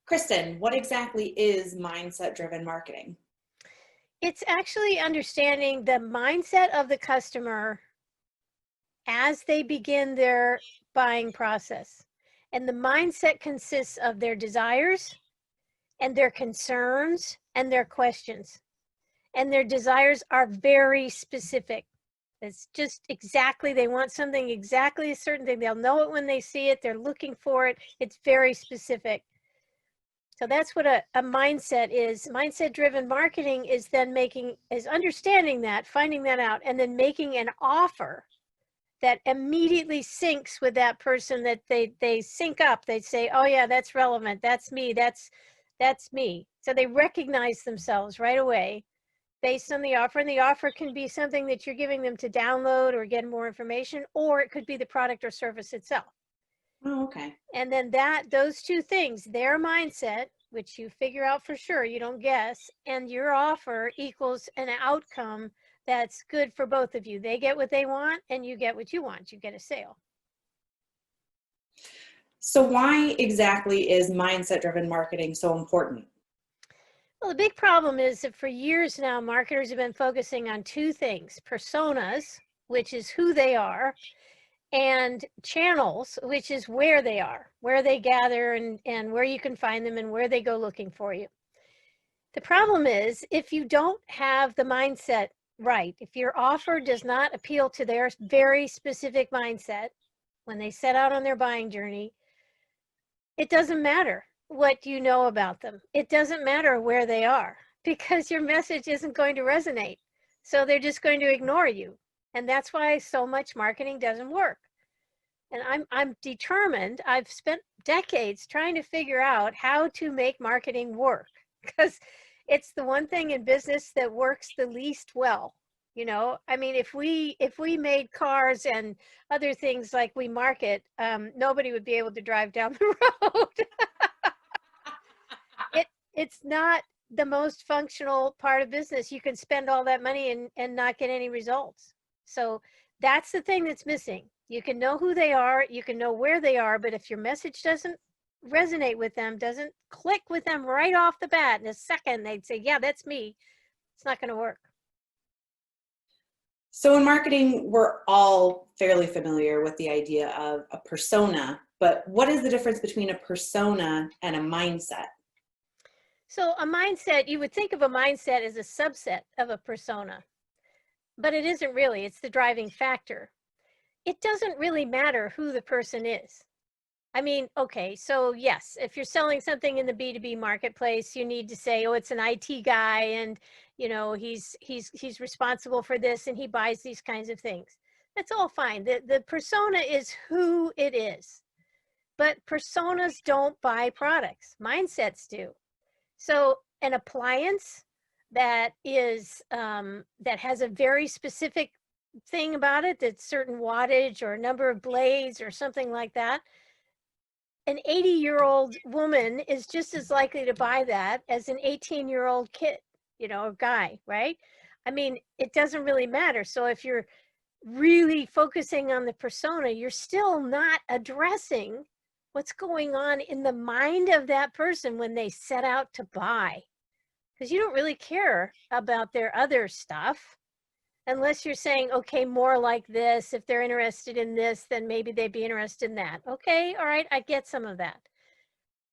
Kristin, what exactly is mindset-driven marketing? It's actually understanding the mindset of the customer as they begin their buying process. And the mindset consists of their desires and their concerns and their questions. And their desires are very specific. It's just exactly, they want something exactly a certain thing. They'll know it when they see it. They're looking for it. It's very specific. So that's what a mindset is. Mindset-driven marketing is then understanding that, finding that out, and then making an offer that immediately syncs with that person, that they sync up. They say, oh yeah, that's relevant. That's me. That's me. So they recognize themselves right away based on the offer. And the offer can be something that you're giving them to download or get more information, or it could be the product or service itself. Oh, okay. And then those two things, their mindset, which you figure out for sure, you don't guess, and your offer equals an outcome that's good for both of you. They get what they want and you get what you want. You get a sale. So why exactly is mindset-driven marketing so important? Well, the big problem is that for years now, marketers have been focusing on two things: personas, which is who they are, and channels, which is where they are, where they gather, and where you can find them and where they go looking for you. The problem is, if you don't have the mindset right, if your offer does not appeal to their very specific mindset when they set out on their buying journey, it doesn't matter what you know about them. It doesn't matter where they are, because your message isn't going to resonate. So they're just going to ignore you. And that's why so much marketing doesn't work. And I'm determined. I've spent decades trying to figure out how to make marketing work, because it's the one thing in business that works the least well. You know, I mean, if we made cars and other things like we market, nobody would be able to drive down the road. It's not the most functional part of business. You can spend all that money and not get any results. So that's the thing that's missing. You can know who they are, you can know where they are, but if your message doesn't resonate with them, doesn't click with them right off the bat, in a second they'd say, yeah, that's me, it's not going to work. So in marketing, we're all fairly familiar with the idea of a persona, but what is the difference between a persona and a mindset? So a mindset, you would think of a mindset as a subset of a persona, but it isn't really. It's the driving factor. It doesn't really matter who the person is. I mean, okay, so yes, if you're selling something in the B2B marketplace, you need to say, oh, it's an IT guy, and you know, he's responsible for this, and he buys these kinds of things. That's all fine. The persona is who it is. But personas don't buy products. Mindsets do. So an appliance that is that has a very specific thing about it, that's certain wattage or number of blades or something like that, an 80-year-old woman is just as likely to buy that as an 18-year-old kid, you know, or guy, right? I mean, it doesn't really matter. So if you're really focusing on the persona, you're still not addressing what's going on in the mind of that person when they set out to buy, because you don't really care about their other stuff unless you're saying, okay, more like this. If they're interested in this, then maybe they'd be interested in that. Okay, all right, I get some of that.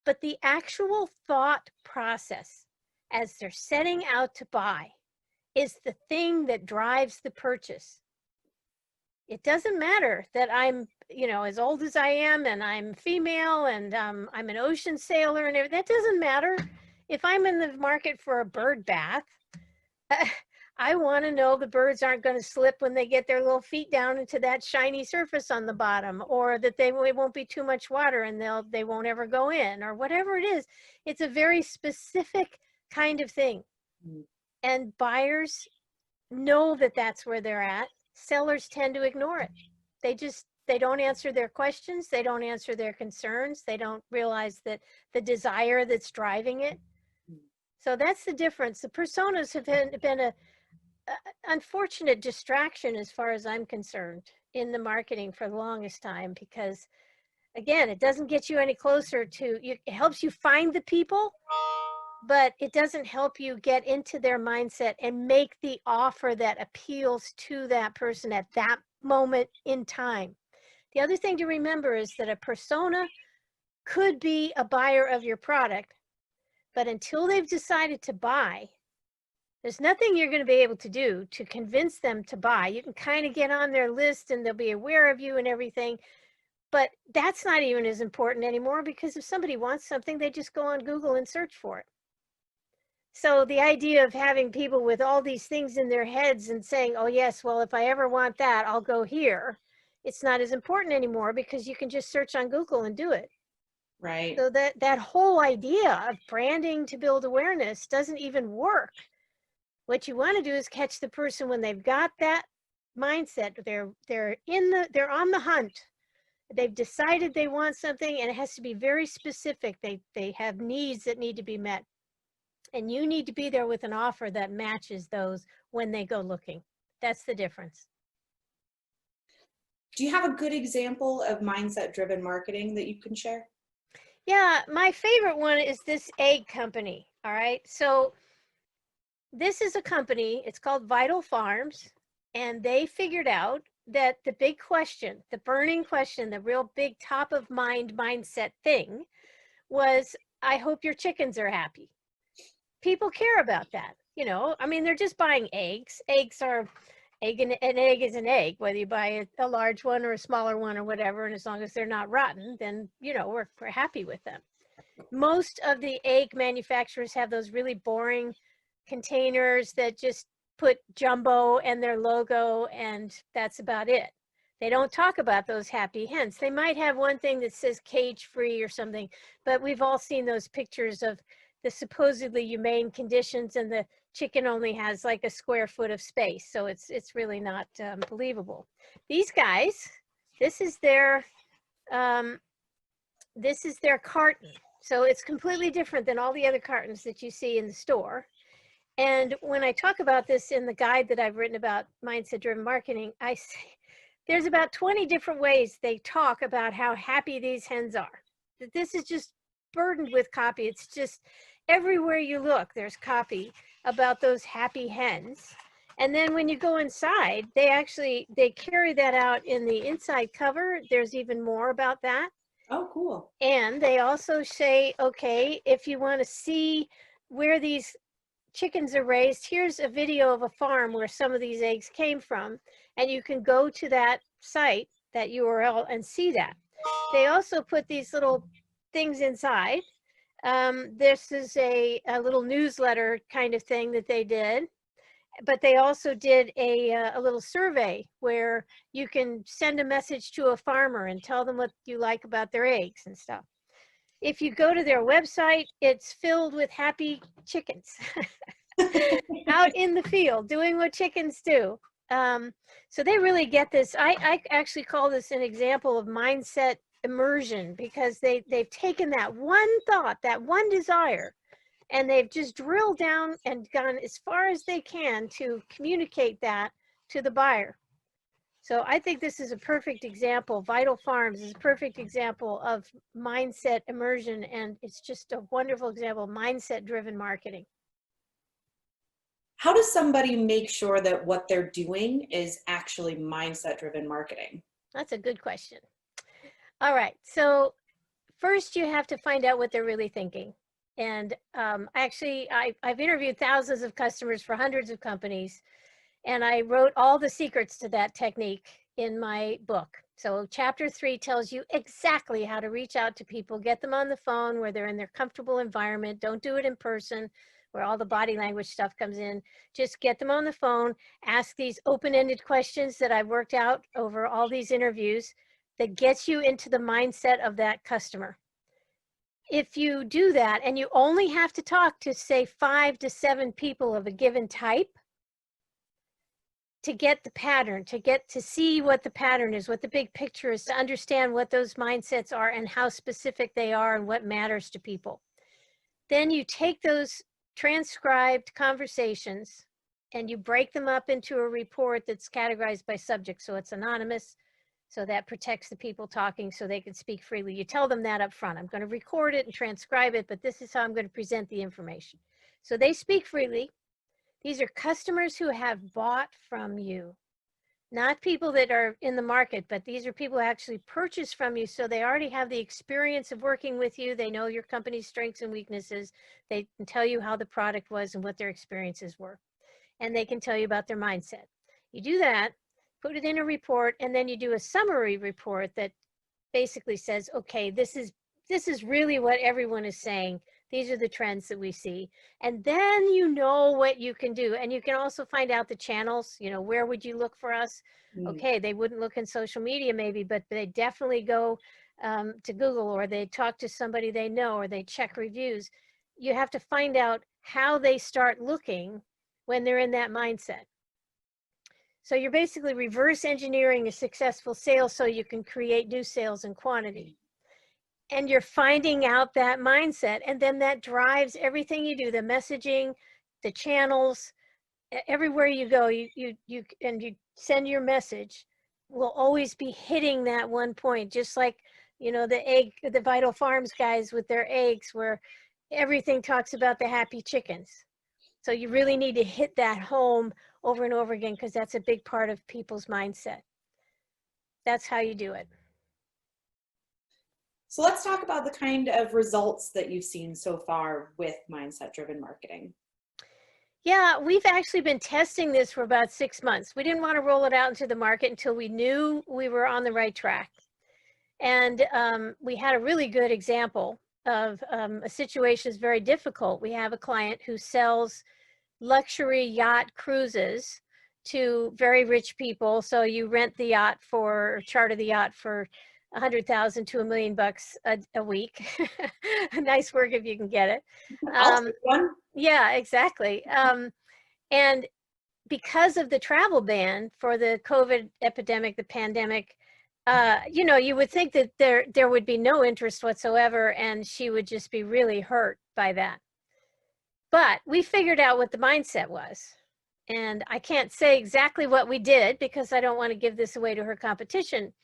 But the actual thought process as they're setting out to buy is the thing that drives the purchase. It doesn't matter that I'm, you know, as old as I am, and I'm female, and I'm an ocean sailor, and everything. That doesn't matter. If I'm in the market for a bird bath, I want to know the birds aren't going to slip when they get their little feet down into that shiny surface on the bottom, or that it won't be too much water and they won't ever go in, or whatever it is. It's a very specific kind of thing. And buyers know that that's where they're at. Sellers tend to ignore it. They don't answer their questions. They don't answer their concerns. They don't realize that the desire that's driving it. So that's the difference. The personas have been a unfortunate distraction, as far as I'm concerned, in the marketing for the longest time, because Again, it doesn't get you any closer to you. It helps you find the people, but it doesn't help you get into their mindset and make the offer that appeals to that person at that moment in time. The other thing to remember is that a persona could be a buyer of your product, but until they've decided to buy, there's nothing you're going to be able to do to convince them to buy. You can kind of get on their list and they'll be aware of you and everything, but that's not even as important anymore, because if somebody wants something, they just go on Google and search for it. So the idea of having people with all these things in their heads and saying, oh yes, well, if I ever want that, I'll go here. It's not as important anymore, because you can just search on Google and do it. Right. So that whole idea of branding to build awareness doesn't even work. What you want to do is catch the person when they've got that mindset. They're on the hunt. They've decided they want something, and it has to be very specific. They have needs that need to be met. And you need to be there with an offer that matches those when they go looking. That's the difference. Do you have a good example of mindset-driven marketing that you can share? Yeah, my favorite one is this egg company. All right. So this is a company, it's called Vital Farms, and they figured out that the big question, the burning question, the real big top of mind mindset thing was, I hope your chickens are happy. People care about that. You know, I mean, they're just buying eggs. Eggs are an egg is an egg, whether you buy a large one or a smaller one or whatever. And as long as they're not rotten, then, you know, we're happy with them. Most of the egg manufacturers have those really boring containers that just put jumbo and their logo, and that's about it. They don't talk about those happy hens. They might have one thing that says cage free or something, but we've all seen those pictures of the supposedly humane conditions, and the chicken only has like a square foot of space. So it's really not believable. These guys, this is their carton. So it's completely different than all the other cartons that you see in the store. And when I talk about this in the guide that I've written about mindset-driven marketing, I say there's about 20 different ways they talk about how happy these hens are. This is just burdened with copy. It's just everywhere you look, there's copy about those happy hens. And then when you go inside, they carry that out in the inside cover. There's even more about that. Oh, cool. And they also say, okay, if you want to see where these chickens are raised, here's a video of a farm where some of these eggs came from, and you can go to that site, that URL, and see that. They also put these little things inside. This is a little newsletter kind of thing that they did, but they also did a little survey where you can send a message to a farmer and tell them what you like about their eggs and stuff. If you go to their website, it's filled with happy chickens out in the field doing what chickens do. So they really get this. I actually call this an example of mindset immersion, because they've taken that one thought, that one desire, and they've just drilled down and gone as far as they can to communicate that to the buyer. So I think this is a perfect example. Vital Farms is a perfect example of mindset immersion, and it's just a wonderful example of mindset-driven marketing. How does somebody make sure that what they're doing is actually mindset-driven marketing? That's a good question. All right, so first you have to find out what they're really thinking. And I've interviewed thousands of customers for hundreds of companies, and I wrote all the secrets to that technique in my book. So chapter 3 tells you exactly how to reach out to people, get them on the phone where they're in their comfortable environment. Don't do it in person where all the body language stuff comes in. Just get them on the phone, ask these open-ended questions that I've worked out over all these interviews that gets you into the mindset of that customer. If you do that, and you only have to talk to, say, 5 to 7 people of a given type to get the pattern, to get to see what the pattern is, what the big picture is, to understand what those mindsets are and how specific they are and what matters to people. Then you take those transcribed conversations and you break them up into a report that's categorized by subject. So it's anonymous. So that protects the people talking so they can speak freely. You tell them that up front. I'm going to record it and transcribe it, but this is how I'm going to present the information. So they speak freely. These are customers who have bought from you, not people that are in the market, but these are people who actually purchase from you. So they already have the experience of working with you. They know your company's strengths and weaknesses. They can tell you how the product was and what their experiences were. And they can tell you about their mindset. You do that, put it in a report, and then you do a summary report that basically says, okay, this is really what everyone is saying. These are the trends that we see. And then you know what you can do. And you can also find out the channels, where would you look for us? Okay, they wouldn't look in social media maybe, but they definitely go to Google, or they talk to somebody they know, or they check reviews. You have to find out how they start looking when they're in that mindset. So you're basically reverse engineering a successful sale so you can create new sales and quantity. And you're finding out that mindset, and then that drives everything you do, the messaging, the channels, everywhere you go, you send your message will always be hitting that one point, just like, the Vital Farms guys with their eggs, where everything talks about the happy chickens. So you really need to hit that home over and over again, because that's a big part of people's mindset. That's how you do it. So let's talk about the kind of results that you've seen so far with mindset-driven marketing. Yeah, we've actually been testing this for about 6 months. We didn't want to roll it out into the market until we knew we were on the right track. And we had a really good example of a situation that's very difficult. We have a client who sells luxury yacht cruises to very rich people. So you rent the yacht or charter the yacht for $100,000 to $1 million a week. Nice work if you can get it. I'll take one. Yeah, exactly. And because of the travel ban for the COVID epidemic, the pandemic, you would think that there would be no interest whatsoever, and she would just be really hurt by that. But we figured out what the mindset was. And I can't say exactly what we did because I don't want to give this away to her competition.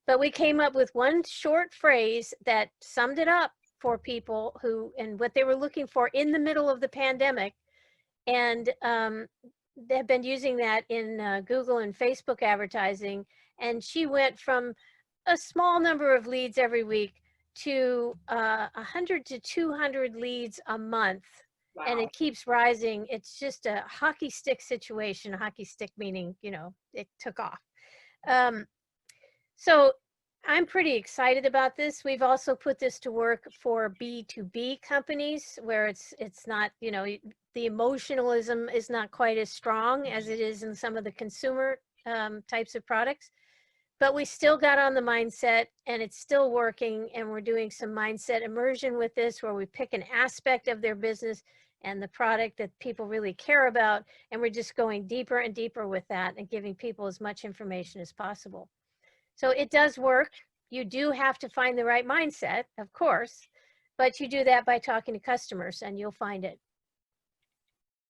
But we came up with one short phrase that summed it up for people and what they were looking for in the middle of the pandemic. And they've been using that in Google and Facebook advertising. And she went from a small number of leads every week to 100 to 200 leads a month. Wow. And it keeps rising. It's just a hockey stick situation. A hockey stick meaning, it took off. So I'm pretty excited about this. We've also put this to work for B2B companies where it's not, the emotionalism is not quite as strong as it is in some of the consumer types of products. But we still got on the mindset, and it's still working, and we're doing some mindset immersion with this where we pick an aspect of their business and the product that people really care about, and we're just going deeper and deeper with that and giving people as much information as possible. So it does work. You do have to find the right mindset, of course, but you do that by talking to customers, and you'll find it.